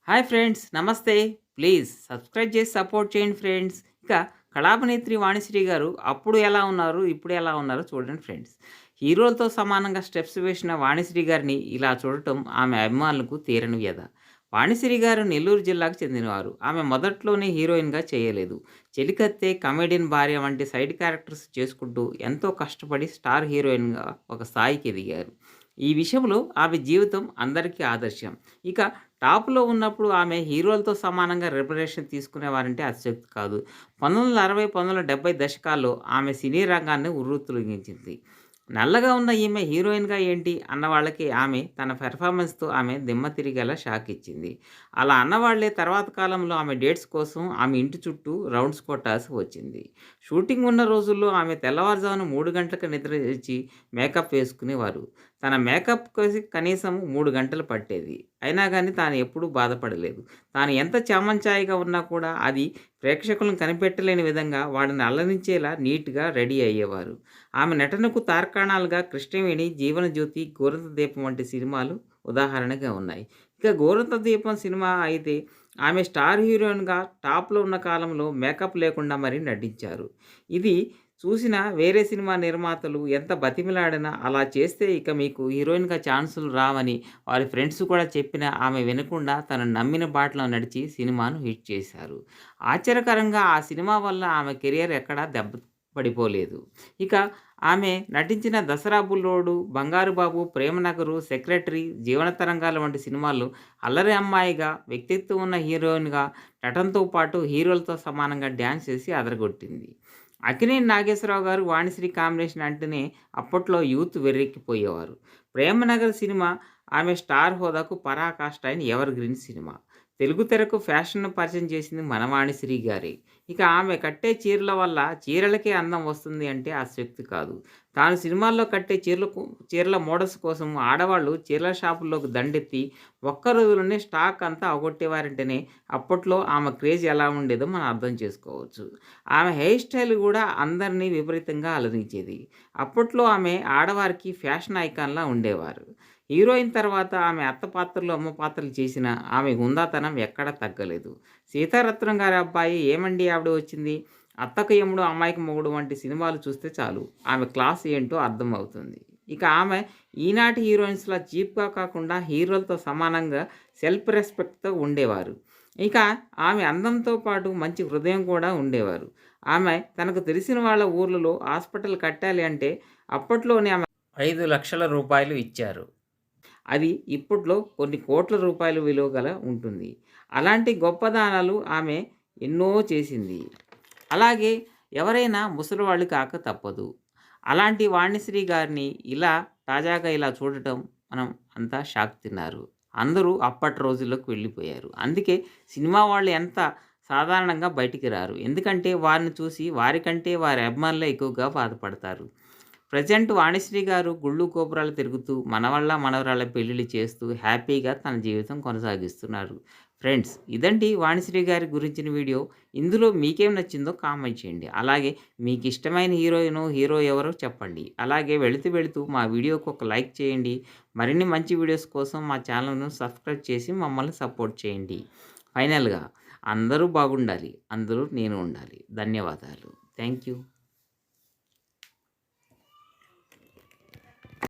Hi friends, నమస్తే. Please subscribe చేసి support చేయండి ఫ్రెండ్స్. ఇక కళాభినేత్రి వాణిశ్రీ గారు అప్పుడు ఎలా ఉన్నారు, ఇప్పుడు ఎలా ఉన్నారో చూడండి ఫ్రెండ్స్. హీరోలతో సమానంగా స్టెప్స్ వేసిన వాణిశ్రీ గారిని ఇలా చూడటం ఆమె అభిమానులకు తీరని వ్యధ. వాణిశ్రీ గారు నెల్లూరు జిల్లాకు చెందినవారు. ఆమె మొదట్లోనే హీరోయిన్గా చేయలేదు. చెలికత్తె, కమెడియన్ భార్య వంటి సైడ్ క్యారెక్టర్స్ చేసుకుంటూ ఎంతో కష్టపడి స్టార్ హీరోయిన్గా ఒక స్థాయికి ఎదిగారు. ఈ విషయంలో ఆమె జీవితం అందరికీ ఆదర్శం. ఇక టాప్‌లో ఉన్నప్పుడు ఆమె హీరోలతో సమానంగా రెమ్యునరేషన్ తీసుకునేవారంటే అతిశయోక్తి కాదు. 1960, 1970 దశకాల్లో ఆమె సినీ రంగాన్ని ఉర్రూతలూగించింది. నల్లగా ఉన్న ఈమె హీరోయిన్‌గా ఏంటి అన్న వాళ్ళకి ఆమె తన పెర్ఫార్మన్స్‌తో ఆమె దిమ్మ తిరిగేలా షాక్ ఇచ్చింది. అలా అన్నవాళ్లే తర్వాత కాలంలో ఆమె డేట్స్ కోసం ఆమె ఇంటి చుట్టూ రౌండ్స్ కొట్టాల్సి వచ్చింది. షూటింగ్ ఉన్న రోజుల్లో ఆమె తెల్లవారుజామున 3 గంటలకు నిద్రలేచి మేకప్ వేసుకునేవారు. తన మేకప్ కోసం కనీసం 3 గంటలు పట్టేది. అయినా గానీ తాను ఎప్పుడూ బాధపడలేదు. తాను ఎంత చామంచాయిగా ఉన్నా కూడా అది ప్రేక్షకులను కనిపెట్టలేని విధంగా వాడిని అల్లరించేలా నీట్‌గా రెడీ అయ్యేవారు. ఆమె నటనకు తార్కాణాలుగా 'కృష్ణవేణి', 'జీవనజ్యోతి', 'గోరంత దీపం' వంటి సినిమాలు ఉదాహరణగా ఉన్నాయి. ఇక 'గోరంత దీపం' సినిమా అయితే ఆమె స్టార్ హీరోయిన్‌గా టాప్‌లో ఉన్న కాలంలో మేకప్ లేకుండా మరీ నటించారు. ఇది చూసిన వేరే సినిమా నిర్మాతలు ఎంత బతిమిలాడినా అలా చేస్తే ఇక మీకు హీరోయిన్‌గా ఛాన్సులు రావని వారి ఫ్రెండ్స్ కూడా చెప్పినా ఆమె వినకుండా తను నమ్మిన బాటలో నడిచి సినిమాను హిట్ చేశారు. ఆశ్చర్యకరంగా ఆ సినిమా వల్ల ఆమె కెరియర్ ఎక్కడా దెబ్బ పడిపోలేదు. ఇక ఆమె నటించిన 'దసరా బుల్లోడు', 'బంగారు బాబు', 'ప్రేమనగరు', 'సెక్రటరీ', 'జీవన తరంగాలు' వంటి సినిమాల్లో అల్లరి అమ్మాయిగా, వ్యక్తిత్వం ఉన్న హీరోయిన్‌గా నటనతో పాటు హీరోలతో సమానంగా డాన్స్ చేసి అదరగొట్టింది. అక్కినేని నాగేశ్వరరావు గారు, వాణిశ్రీ కాంబినేషన్ అంటేనే అప్పట్లో యూత్ వెర్రెక్కిపోయేవారు. 'ప్రేమనగర్' సినిమా ఆమె స్టార్ హోదాకు పరాకాష్ట అయిన ఎవర్ గ్రీన్ సినిమా. తెలుగు తెరకు ఫ్యాషన్‌ను పరిచయం చేసింది మన వాణిశ్రీ గారే. ఇక ఆమె కట్టే చీరల వల్ల చీరలకే అందం వస్తుంది అంటే అతిశయోక్తి కాదు. తాను సినిమాల్లో కట్టే చీరల మోడల్స్ కోసం ఆడవాళ్ళు చీరల షాపుల్లోకి దండెత్తి ఒక్క రోజులోనే స్టాక్ అంతా అవగొట్టేవారంటేనే అప్పట్లో ఆమె క్రేజ్ ఎలా ఉండేదో మనం అర్థం చేసుకోవచ్చు. ఆమె హెయిర్ స్టైల్ కూడా అందరినీ విపరీతంగా అలరించేది. అప్పట్లో ఆమె ఆడవారికి ఫ్యాషన్ ఐకాన్‌లా ఉండేవారు. హీరోయిన్ తర్వాత ఆమె అత్త పాత్రలు, అమ్మ పాత్రలు చేసినా ఆమె హుందాతనం ఎక్కడా తగ్గలేదు. 'సీతారత్నం గారి అబ్బాయి', 'ఏమండి ఆవిడ వచ్చింది', 'అత్తకు యముడు అమ్మాయికి మొగుడు' వంటి సినిమాలు చూస్తే చాలు ఆమె క్లాస్ ఏంటో అర్థమవుతుంది. ఇక ఆమె ఈనాటి హీరోయిన్స్‌లా చీప్‌గా కాకుండా హీరోలతో సమానంగా సెల్ఫ్ రెస్పెక్ట్‌తో ఉండేవారు. ఇక ఆమె అందంతో పాటు మంచి హృదయం కూడా ఉండేవారు. ఆమె తనకు తెలిసిన వాళ్ళ ఊర్లలో హాస్పిటల్ కట్టాలి అంటే అప్పట్లోనే ఆమె రూ. 5,00,000 ఇచ్చారు. అది ఇప్పట్లో కొన్ని కోట్ల రూపాయల విలువ గల ఉంటుంది. అలాంటి గొప్ప దానాలు ఆమె ఎన్నో చేసింది. అలాగే ఎవరైనా ముసలివాళ్ళు కాక తప్పదు. అలాంటి వాణిశ్రీ గారిని తాజాగా ఇలా చూడటం మనం అంతా షాక్ తిన్నారు. అందరూ అప్పటి రోజుల్లోకి వెళ్ళిపోయారు. అందుకే సినిమా వాళ్ళు ఎంత సాధారణంగా బయటికి రారు. ఎందుకంటే వారిని చూసి వారికంటే వారి అభిమానులే ఎక్కువగా బాధపడతారు. ప్రెజెంట్ వాణిశ్రీ గారు గుళ్ళు గోపురాలు తిరుగుతూ మనవళ్ళ మనవరాళ్ళ పెళ్ళిళ్ళు చేస్తూ హ్యాపీగా తన జీవితం కొనసాగిస్తున్నారు. ఫ్రెండ్స్, ఇదండి వాణిశ్రీ గారి గురించిన వీడియో. ఇందులో మీకేం నచ్చిందో కామెంట్ చేయండి. అలాగే మీకు ఇష్టమైన హీరో ఎవరో చెప్పండి. అలాగే వెళుతూ వెళుతూ మా వీడియోకి ఒక లైక్ చేయండి. మరిన్ని మంచి వీడియోస్ కోసం మా ఛానల్ను సబ్స్క్రైబ్ చేసి మమ్మల్ని సపోర్ట్ చేయండి. ఫైనల్గా అందరూ బాగుండాలి, అందులో నేను ఉండాలి. ధన్యవాదాలు. Thank you.